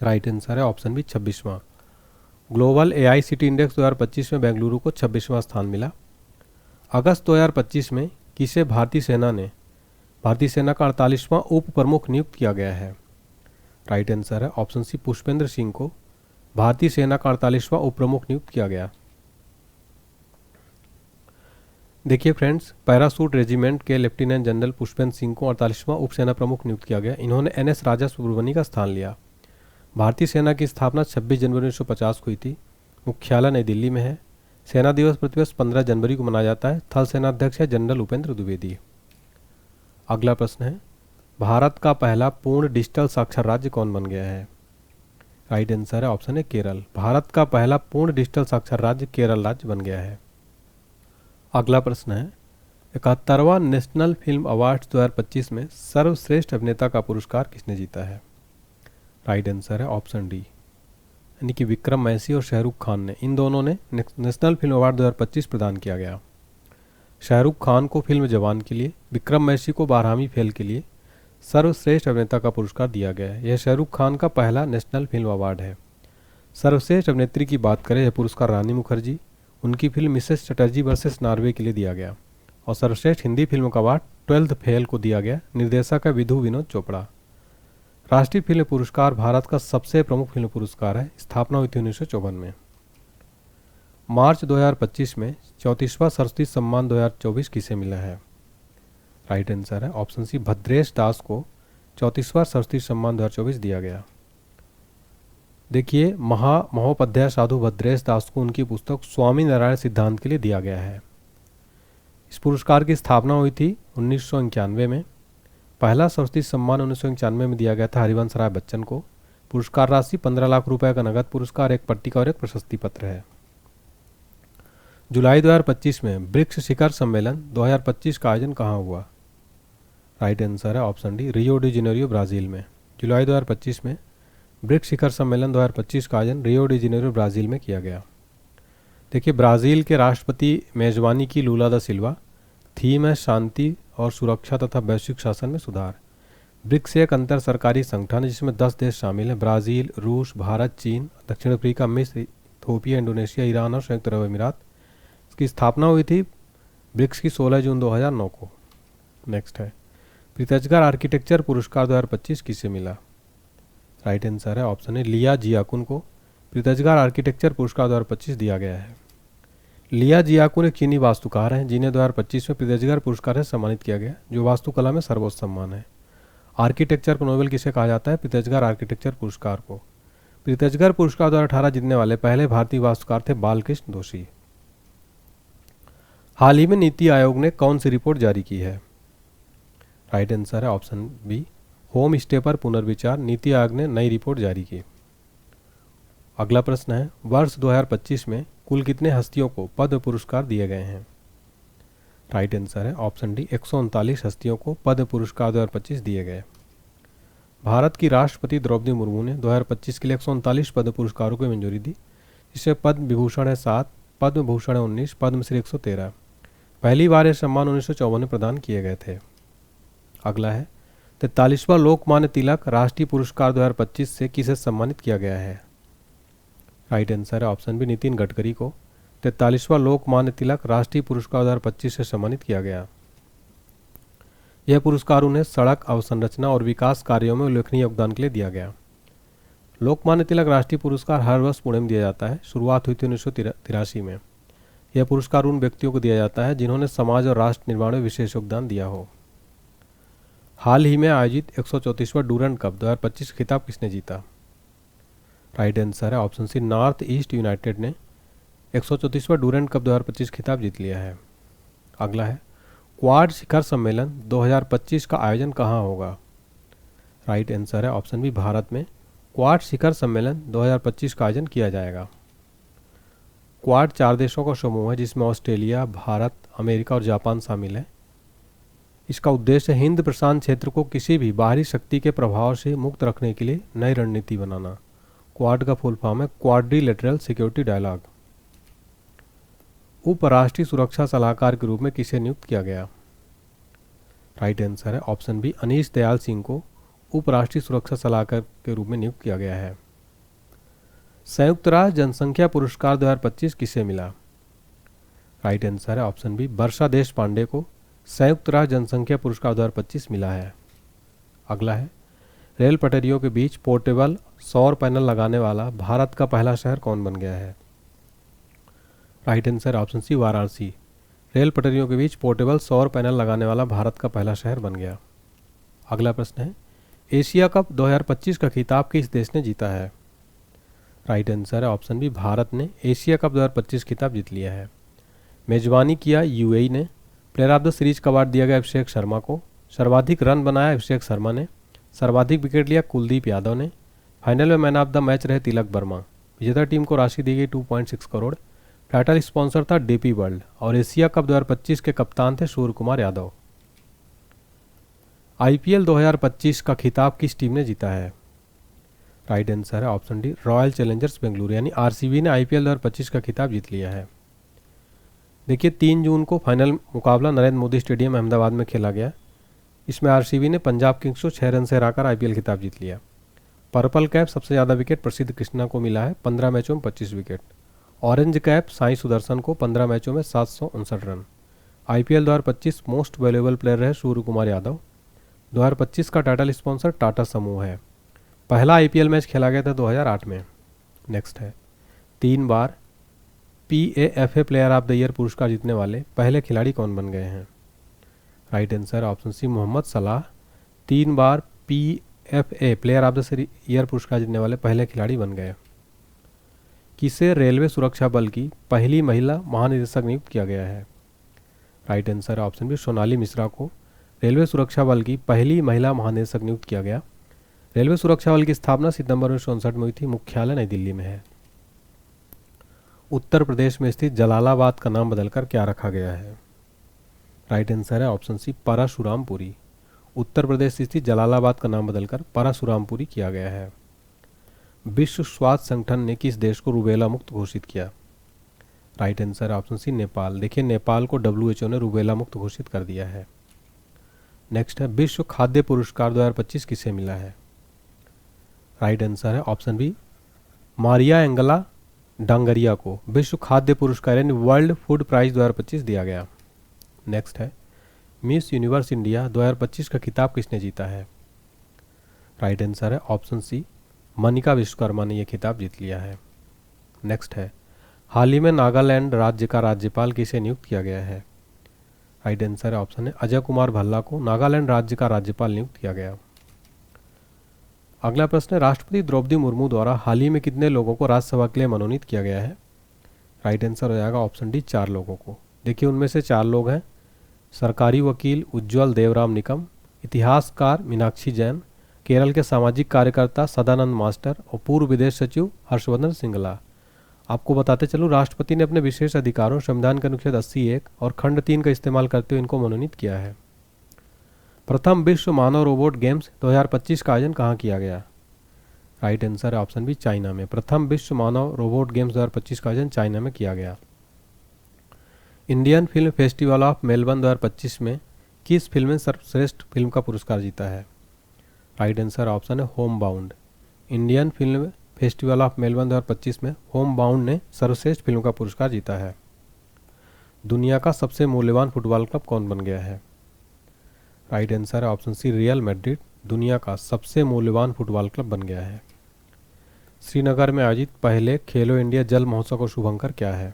राइट आंसर है ऑप्शन बी, 26वां। ग्लोबल AICTE इंडेक्स 2025 में बेंगलुरु को 26वां स्थान मिला। अगस्त 2025 में किसे भारतीय सेना का 48वां उप प्रमुख नियुक्त किया गया है? राइट आंसर है ऑप्शन सी, पुष्पेंद्र सिंह को भारतीय सेना का 48वां उप प्रमुख नियुक्त किया गया। देखिए फ्रेंड्स, पैरासूट रेजिमेंट के लेफ्टिनेंट जनरल पुष्पेंद्र सिंह को 48वां उप सेना प्रमुख नियुक्त किया गया। इन्होंने NS राजा सुब्रमण्य का स्थान लिया। भारतीय सेना की स्थापना 26 जनवरी 1950 को हुई थी। मुख्यालय नई दिल्ली में है। सेना दिवस प्रतिवर्ष 15 जनवरी को मनाया जाता है। थल सेनाध्यक्ष है जनरल उपेंद्र द्विवेदी। अगला प्रश्न है, भारत का पहला पूर्ण डिजिटल साक्षर राज्य कौन बन गया है? राइट आंसर है ऑप्शन है केरल। भारत का पहला पूर्ण डिजिटल साक्षर राज्य केरल राज्य बन गया है। अगला प्रश्न है 71वां नेशनल फिल्म अवार्ड्स 2025 में सर्वश्रेष्ठ अभिनेता का पुरस्कार किसने जीता है? राइट आंसर है ऑप्शन डी, यानी कि विक्रम मैसी और शाहरुख खान ने, इन दोनों ने नेशनल फिल्म अवार्ड 2025 प्रदान किया गया। शाहरुख खान को फिल्म जवान के लिए, विक्रम मैसी को बारहवीं फेल के लिए सर्वश्रेष्ठ अभिनेता का पुरस्कार दिया गया है। यह शाहरुख खान का पहला नेशनल फिल्म अवार्ड है। सर्वश्रेष्ठ अभिनेत्री की बात करें, यह पुरस्कार रानी मुखर्जी, उनकी film Mrs Chatterjee versus Norway के लिए दिया गया। और सर्वश्रेष्ठ हिंदी फिल्म का अवार्ड 12th फेल को दिया गया, निर्देशक है विधु विनोद चोपड़ा। राष्ट्रीय फिल्म पुरस्कार भारत का सबसे प्रमुख फिल्म पुरस्कार है, स्थापना हुई थी 1954 में। मार्च 2025 में 34वां सरस्वती सम्मान 2024 किसे मिला है? राइट आंसर है ऑप्शन सी, भद्रेश दास को 34वां सरस्वती सम्मान 2024 दिया गया। देखिए, महोपाध्याय साधु भद्रेश दास को उनकी पुस्तक स्वामी नारायण सिद्धांत के लिए दिया गया है। इस पुरस्कार की स्थापना हुई थी 1991 में। पहला सरस्वती सम्मान 1991 में दिया गया था हरिवंश राय बच्चन को। पुरस्कार राशि 15 लाख रुपए का नगद पुरस्कार, एक पट्टिका और एक प्रशस्ति पत्र है। जुलाई 2025 में ब्रिक्स शिखर सम्मेलन 2025 का आयोजन कहाँ हुआ? राइट आंसर है option D, Rio de Janeiro Brazil में। जुलाई 2025 में ब्रिक्स शिखर सम्मेलन 2025 का आयोजन रियो डी जेनेरियो ब्राज़ील में किया गया। देखिए, ब्राज़ील के राष्ट्रपति मेजबानी की लूला दा सिल्वा। थीम है शांति और सुरक्षा तथा वैश्विक शासन में सुधार। ब्रिक्स एक अंतर सरकारी संगठन है जिसमें 10 देश शामिल हैं, ब्राज़ील, रूस, भारत, चीन, दक्षिण अफ्रीका, मिस्र, इथोपिया, इंडोनेशिया, ईरान और संयुक्त अरब अमीरात। इसकी स्थापना हुई थी ब्रिक्स की 16 जून 2009 को। नेक्स्ट है, प्रीतजगर आर्किटेक्चर पुरस्कार 2025 किसे मिला? राइट आंसर है ऑप्शन है, लिया जियाकुन को प्रीतजगर आर्किटेक्चर पुरस्कार 2025 दिया गया है। लिया जियाकुन एक चीनी वास्तुकार हैं जिन्हें 2025 में प्रीतजगर पुरस्कार से सम्मानित किया गया, जो वास्तुकला में सर्वोच्च सम्मान है। आर्किटेक्चर को नोबेल किसे कहा जाता है? प्रीतजगर आर्किटेक्चर पुरस्कार को। प्रीतजगर पुरस्कार 2018 जीतने वाले पहले भारतीय वास्तुकार थे बालकृष्ण दोषी। हाल ही में नीति आयोग ने कौन सी रिपोर्ट जारी की है? राइट आंसर है ऑप्शन बी, होम स्टे पर पुनर्विचार। नीति आयोग ने नई रिपोर्ट जारी की। अगला प्रश्न है, वर्ष 2025 में कुल कितने हस्तियों को पद्म पुरस्कार दिए गए हैं? राइट आंसर है ऑप्शन डी, 139 हस्तियों को पद्म पुरस्कार 2025 दिए गए। भारत की राष्ट्रपति द्रौपदी मुर्मू ने 2025 के लिए 139 पद्म पुरस्कारों को मंजूरी दी, जिसमें पद्म विभूषण है 7, पद्म भूषण है 19, पद्मश्री 113। पहली बार ये सम्मान 1954 में प्रदान किए गए थे। अगला है, 43वां लोकमान्य तिलक राष्ट्रीय पुरस्कार 2025 से किसे सम्मानित किया गया है? राइट आंसर है ऑप्शन बी, नितिन गडकरी को 43वां लोकमान्य तिलक राष्ट्रीय पुरस्कार 2025 से सम्मानित किया गया। यह पुरस्कार उन्हें सड़क अवसंरचना और विकास कार्यों में उल्लेखनीय योगदान के लिए दिया गया। लोकमान्य तिलक राष्ट्रीय पुरस्कार हर वर्ष पुणे में दिया जाता है। शुरुआत हुई थी 1983 में। यह पुरस्कार उन व्यक्तियों को दिया जाता है जिन्होंने समाज और राष्ट्र निर्माण में विशेष योगदान दिया हो। हाल ही में आयोजित 134वां डूरंड कप 2025 खिताब किसने जीता? राइट आंसर है option C, North East United ने 134वां डूरंड कप 2025 खिताब जीत लिया है। अगला है, क्वाड शिखर सम्मेलन 2025 का आयोजन कहाँ होगा? राइट आंसर है ऑप्शन बी, भारत में क्वाड शिखर सम्मेलन 2025 का आयोजन किया जाएगा। क्वाड 4 देशों का समूह है जिसमें ऑस्ट्रेलिया, भारत, अमेरिका और जापान शामिल है। इसका उद्देश्य हिंद प्रशांत क्षेत्र को किसी भी बाहरी शक्ति के प्रभाव से मुक्त रखने के लिए नई रणनीति बनाना। क्वाड का फुल फॉर्म है क्वाड्रिलेटरल सिक्योरिटी डायलॉग। उपराष्ट्रीय सुरक्षा सलाहकार के रूप में किसे नियुक्त किया गया? राइट आंसर है ऑप्शन बी, अनीश दयाल सिंह को उपराष्ट्रीय सुरक्षा सलाहकार के रूप में नियुक्त किया गया है। संयुक्त राष्ट्र जनसंख्या पुरस्कार 2025 किसे मिला? राइट आंसर है ऑप्शन बी, वर्षा देश पांडे को संयुक्त राष्ट्र जनसंख्या पुरस्कार 2025 मिला है। अगला है, रेल पटरियों के बीच पोर्टेबल सौर पैनल लगाने वाला भारत का पहला शहर कौन बन गया है? Right answer option C, Varanasi. Rail पटरियों के बीच पोर्टेबल सौर पैनल लगाने वाला भारत का पहला शहर बन गया। अगला प्रश्न है, एशिया कप 2025 का खिताब किस देश ने जीता है? राइट आंसर है ऑप्शन बी, भारत ने एशिया कप 2025 खिताब जीत लिया है। मेजबानी किया यूएई ने। प्लेयर ऑफ द सीरीज का अवार्ड दिया गया अभिषेक शर्मा को। सर्वाधिक रन बनाया अभिषेक शर्मा ने। सर्वाधिक विकेट लिया कुलदीप यादव ने। फाइनल में मैन ऑफ द मैच रहे तिलक वर्मा। विजेता टीम को राशि दी गई 2.6 करोड़। टाइटल स्पॉन्सर था डीपी वर्ल्ड और एशिया कप 2025 के कप्तान थे सूर्य कुमार यादव। आईपीएल 2025 का खिताब किस टीम ने जीता है? राइट आंसर है option D, royal Challengers Bengaluru यानी आरसीबी ने आईपीएल 2025 का खिताब जीत लिया है। देखिए 3 जून को फाइनल मुकाबला नरेंद्र मोदी स्टेडियम अहमदाबाद में खेला गया। इसमें आरसीबी ने पंजाब किंग्स को 6 रन से हराकर आईपीएल खिताब जीत लिया। पर्पल कैप सबसे ज़्यादा विकेट प्रसिद्ध कृष्णा को मिला है, 15 मैचों में 25 wicket. Orange cap Sai Sudarshan को 15 मैचों में 759 run. IPL 2025 most valuable player रहे सूर्य कुमार यादव। 2025 का टाइटल स्पॉन्सर टाटा समूह है। पहला आईपीएल मैच खेला गया था 2008 में। नेक्स्ट है 3 बार PAFA player of the year पुरस्कार जीतने वाले पहले खिलाड़ी कौन बन गए हैं? राइट आंसर ऑप्शन सी, मोहम्मद सलाह 3 बार PFA player of the year पुरस्कार जीतने वाले पहले खिलाड़ी बन गए। किसे रेलवे सुरक्षा बल की पहली महिला महानिदेशक नियुक्त किया गया है? Right answer option B, Sonali Mishra को रेलवे सुरक्षा बल की पहली महिला महानिदेशक नियुक्त किया गया। रेलवे सुरक्षा बल की स्थापना सितंबर 1959 में हुई थी। मुख्यालय नई दिल्ली में है। उत्तर प्रदेश में स्थित जलालाबाद का नाम बदलकर क्या रखा गया है? राइट आंसर है ऑप्शन सी, परशुरामपुरी। उत्तर प्रदेश स्थित जलालाबाद का नाम बदलकर परशुरामपुरी किया गया है। विश्व स्वास्थ्य संगठन ने किस देश को रूबेला मुक्त घोषित किया? Right answer option C, Nepal. देखिए नेपाल को WHO ने रूबेला मुक्त घोषित कर दिया है। नेक्स्ट है विश्व खाद्य पुरस्कार 2025 किसे मिला है? राइट आंसर है ऑप्शन बी, मारिया एंगला डांगरिया को विश्व खाद्य पुरस्कार यानी वर्ल्ड फूड प्राइज 2025 दिया गया। नेक्स्ट है मिस यूनिवर्स इंडिया 2025 का खिताब किसने जीता है? राइट आंसर है ऑप्शन सी, मनिका विश्वकर्मा ने यह खिताब जीत लिया है। नेक्स्ट है हाल ही में नागालैंड राज्य का राज्यपाल किसे नियुक्त किया गया है? राइट आंसर है ऑप्शन है, अजय कुमार भल्ला को नागालैंड राज्य का राज्यपाल नियुक्त किया गया। अगला प्रश्न है राष्ट्रपति द्रौपदी मुर्मू द्वारा हाल ही में कितने लोगों को राज्यसभा के लिए मनोनीत किया गया है? राइट आंसर हो जाएगा ऑप्शन डी, 4 लोगों को। देखिए उनमें से 4 लोग हैं सरकारी वकील उज्ज्वल देवराम निकम, इतिहासकार मीनाक्षी जैन, केरल के सामाजिक कार्यकर्ता सदानंद मास्टर और पूर्व विदेश सचिव हर्षवर्धन श्रृंगला। आपको बताते चलूँ राष्ट्रपति ने अपने विशेष अधिकारों संविधान के अनुच्छेद 80(1) और खंड 3 का इस्तेमाल करते हुए इनको मनोनीत किया है। प्रथम विश्व मानव रोबोट गेम्स 2025 का आयोजन कहाँ किया गया? राइट आंसर है ऑप्शन बी, चाइना में। प्रथम विश्व मानव रोबोट गेम्स 2025 का आयोजन चाइना में किया गया। Indian film festival of Melbourne 2025 में किस फिल्म ने सर्वश्रेष्ठ फिल्म का पुरस्कार जीता है? राइट आंसर ऑप्शन है home bound. Indian film festival of Melbourne 2025 में होम बाउंड ने सर्वश्रेष्ठ फिल्म का पुरस्कार जीता है। दुनिया का सबसे मूल्यवान फुटबॉल क्लब कौन बन गया है? राइट आंसर है ऑप्शन सी, रियल मैड्रिड दुनिया का सबसे मूल्यवान फुटबॉल क्लब बन गया है। श्रीनगर में आयोजित पहले खेलो इंडिया जल महोत्सव का शुभंकर क्या है?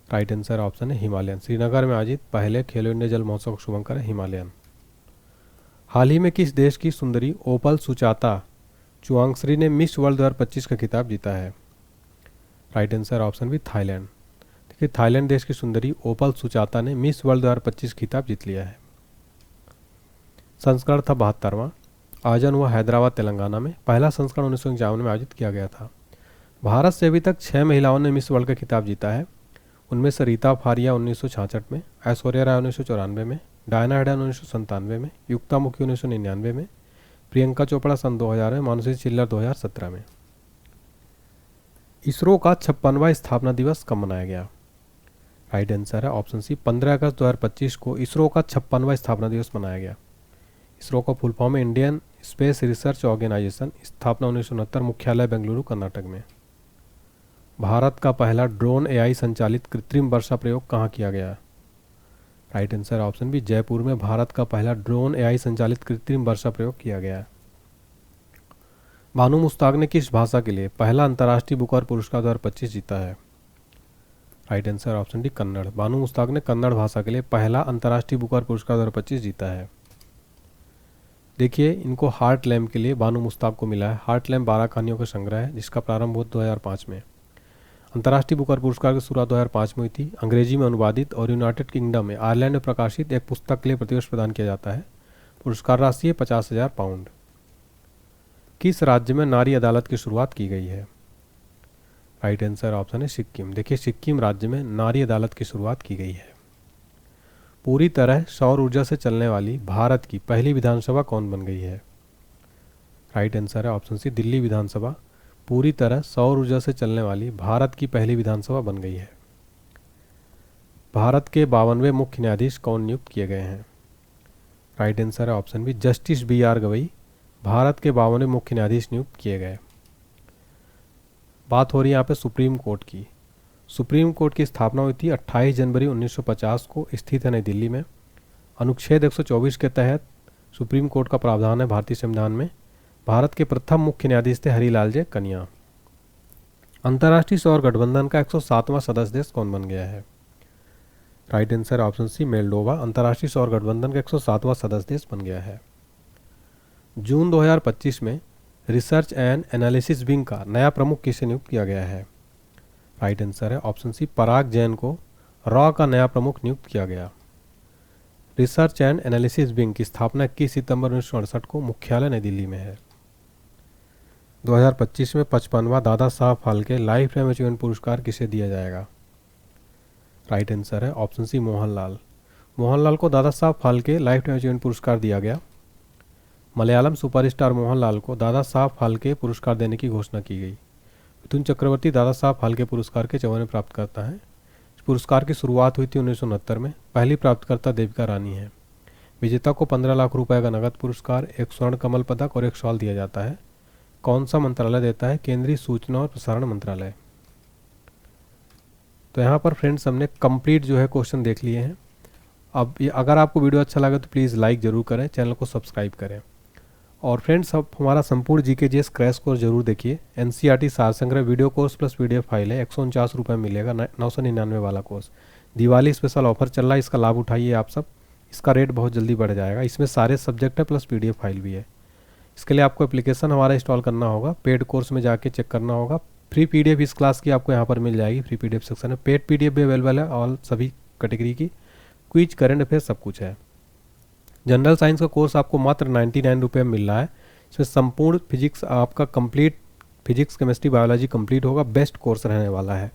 राइट आंसर ऑप्शन है हिमालयन। श्रीनगर में आयोजित पहले खेलो इंडिया जल महोत्सव का शुभंकर है हिमालयन। हाल ही में किस देश की सुंदरी ओपल सुचाता चुआंगश्री ने मिस वर्ल्ड 2025 का खिताब जीता है? राइट आंसर ऑप्शन भी थाईलैंड। देखिए थाईलैंड देश की सुंदरी ओपल सुचाता ने मिस वर्ल्ड 2025 खिताब जीत लिया है। संस्करण था 72वां। आयोजन हुआ हैदराबाद तेलंगाना में। पहला संस्करण 1951 में आयोजित किया गया था। भारत से अभी तक 6 महिलाओं ने मिस वर्ल्ड का खिताब जीता है। उनमें से रीता फारिया 1966 में, ऐश्वर्या राय 1994 में, डायना हेडन 1997 में, युक्ता मुखी 1999 में, प्रियंका चोपड़ा सन 2000 में, मानुषी चिल्लर 2017 में। इसरो का 56वां स्थापना दिवस कब मनाया गया? राइट आंसर है ऑप्शन सी, 15 अगस्त 2025 को इसरो का 56वां स्थापना दिवस मनाया गया। इसरो का फुल फॉर्म है इंडियन स्पेस रिसर्च ऑर्गेनाइजेशन। स्थापना 1969, मुख्यालय बेंगलुरु कर्नाटक में। भारत का पहला ड्रोन AI संचालित कृत्रिम वर्षा प्रयोग कहाँ किया गया? Right answer option B, Jaipur में भारत का पहला ड्रोन AI संचालित कृत्रिम वर्षा प्रयोग किया गया। बानू मुश्ताक ने किस भाषा के लिए पहला अंतर्राष्ट्रीय बुकर पुरस्कार 2025 जीता है? Right answer option D, Kannada. Banu Mushtaq ने कन्नड़ भाषा के लिए पहला अंतर्राष्ट्रीय बुकर पुरस्कार 2025 जीता है। देखिए इनको हार्ट लैम्प के लिए बानू मुश्ताक को मिला है। हार्ट लैम्प 12 कहानियों का संग्रह है जिसका प्रारंभ हुआ 2005 में। अंतर्राष्ट्रीय बुकर पुरस्कार की शुरुआत 2005 में हुई थी। अंग्रेजी में अनुवादित और यूनाइटेड किंगडम में आयरलैंड में प्रकाशित एक पुस्तक के लिए प्रतिवर्ष प्रदान किया जाता है। पुरस्कार राशि है 50,000 पाउंड। किस राज्य में नारी अदालत की शुरुआत की गई है? राइट आंसर ऑप्शन है सिक्किम। देखिए सिक्किम राज्य में नारी अदालत की शुरुआत की गई है। पूरी तरह सौर ऊर्जा से चलने वाली भारत की पहली विधानसभा कौन बन गई है? राइट आंसर है ऑप्शन सी दिल्ली विधानसभा पूरी तरह सौर ऊर्जा से चलने वाली भारत की पहली विधानसभा बन गई है। भारत के 52वें मुख्य न्यायाधीश कौन नियुक्त किए गए हैं? राइट आंसर है option B justice BR Gavai Bharat के 52वें मुख्य न्यायाधीश नियुक्त किए गए। बात हो रही है यहाँ पे सुप्रीम कोर्ट की। सुप्रीम कोर्ट की स्थापना हुई थी 28 जनवरी 1950 को, स्थित है नई दिल्ली में। अनुच्छेद 124 के तहत सुप्रीम कोर्ट का प्रावधान है भारतीय संविधान में। भारत के प्रथम मुख्य न्यायाधीश थे हरिलाल जे कनिया। अंतर्राष्ट्रीय सौर गठबंधन का 107वां सदस्य देश कौन बन गया है? Right answer option C Moldova अंतर्राष्ट्रीय सौर गठबंधन का 107वां सदस्य देश बन गया है। जून 2025 में रिसर्च एंड एनालिसिस विंग का नया प्रमुख किसे नियुक्त किया गया है? राइट आंसर है ऑप्शन सी पराग जैन को रॉ का नया प्रमुख नियुक्त किया गया। रिसर्च एंड एनालिसिस विंग की स्थापना 21 सितंबर 1968 को मुख्यालय नई दिल्ली में है। 2025 में 55वां Dada Saheb Phalke life time achievement पुरस्कार किसे दिया जाएगा? राइट आंसर है ऑप्शन सी मोहनलाल। मोहनलाल को Dada Saheb Phalke life time achievement पुरस्कार दिया गया। मलयालम सुपरस्टार मोहनलाल को दादा साहब फाल्के पुरस्कार देने की घोषणा की गई। मिथुन चक्रवर्ती दादा साहब फाल्के पुरस्कार के 54वें प्राप्तकर्ता हैं। इस पुरस्कार की शुरुआत हुई थी 1969 में। पहली प्राप्तकर्ता देविका रानी है। विजेता को 15 लाख रुपए का नगद पुरस्कार, एक स्वर्ण कमल पदक और एक शॉल दिया जाता है। कौन सा मंत्रालय देता है? केंद्रीय सूचना और प्रसारण मंत्रालय। तो यहाँ पर फ्रेंड्स हमने कंप्लीट जो है क्वेश्चन देख लिए हैं। अब ये अगर आपको वीडियो अच्छा लगे तो प्लीज़ लाइक ज़रूर करें, चैनल को सब्सक्राइब करें। और फ्रेंड्स अब हमारा संपूर्ण GKGS क्रैश कोर्स जरूर देखिए। NCERT सार संग्रह video course plus PDF file है, 149 रुपये मिलेगा, 999 वाला कोर्स। दिवाली स्पेशल ऑफर चल रहा है, इसका लाभ उठाइए आप सब। इसका रेट बहुत जल्दी बढ़ जाएगा। इसमें सारे सब्जेक्ट है प्लस PDF फाइल भी है। इसके लिए आपको एप्लीकेशन हमारा इंस्टॉल करना होगा, पेड कोर्स में जाके चेक करना होगा। फ्री PDF इस क्लास की आपको यहाँ पर मिल जाएगी, फ्री PDF सेक्शन में। पेड PDF भी अवेलेबल है ऑल सभी कैटेगरी की। क्विज, करंट अफेयर सब कुछ है। जनरल साइंस का कोर्स आपको मात्र 99 रुपये में मिल रहा है। इसमें संपूर्ण फिजिक्स आपका complete, physics chemistry biology complete होगा। बेस्ट कोर्स रहने वाला है।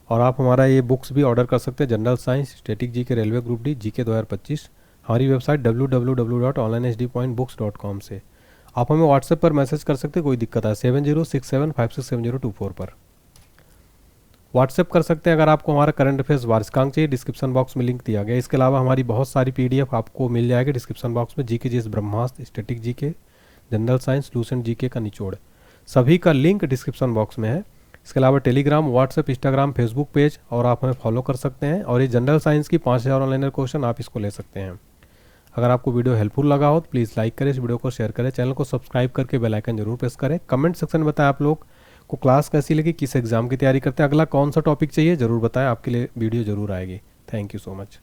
और आप हमारा ये बुक्स भी ऑर्डर कर सकते हैं, general science, static GK, railway group D, GK 2025, हमारी वेबसाइट www.onlinehd.books.com से। आप हमें व्हाट्सएप पर मैसेज कर सकते हैं, कोई दिक्कत है 7067567024 पर व्हाट्सएप कर सकते हैं। अगर आपको हमारा करंट अफेयर्स वार्षिकांक चाहिए, डिस्क्रिप्शन बॉक्स में लिंक दिया गया। इसके अलावा हमारी बहुत सारी PDF आपको मिल जाएगी डिस्क्रिप्शन बॉक्स में। GKGS Brahmastra, static GK, general science, Lucent GK का निचोड़, सभी का लिंक डिस्क्रिप्शन बॉक्स में है। इसके अलावा Telegram, WhatsApp, Instagram, Facebook page और आप हमें फॉलो कर सकते हैं। और ये जनरल साइंस की 5000 ऑनलाइन क्वेश्चन आप इसको ले सकते हैं। अगर आपको वीडियो हेल्पफुल लगा हो तो प्लीज़ लाइक करें, इस वीडियो को शेयर करें, चैनल को सब्सक्राइब करके बेल आइकन जरूर प्रेस करें। कमेंट सेक्शन में बताएं आप लोग को क्लास कैसी लगी, किस एग्जाम की तैयारी करते हैं, अगला कौन सा टॉपिक चाहिए ज़रूर बताएं, आपके लिए वीडियो ज़रूर आएगी। Thank you so much.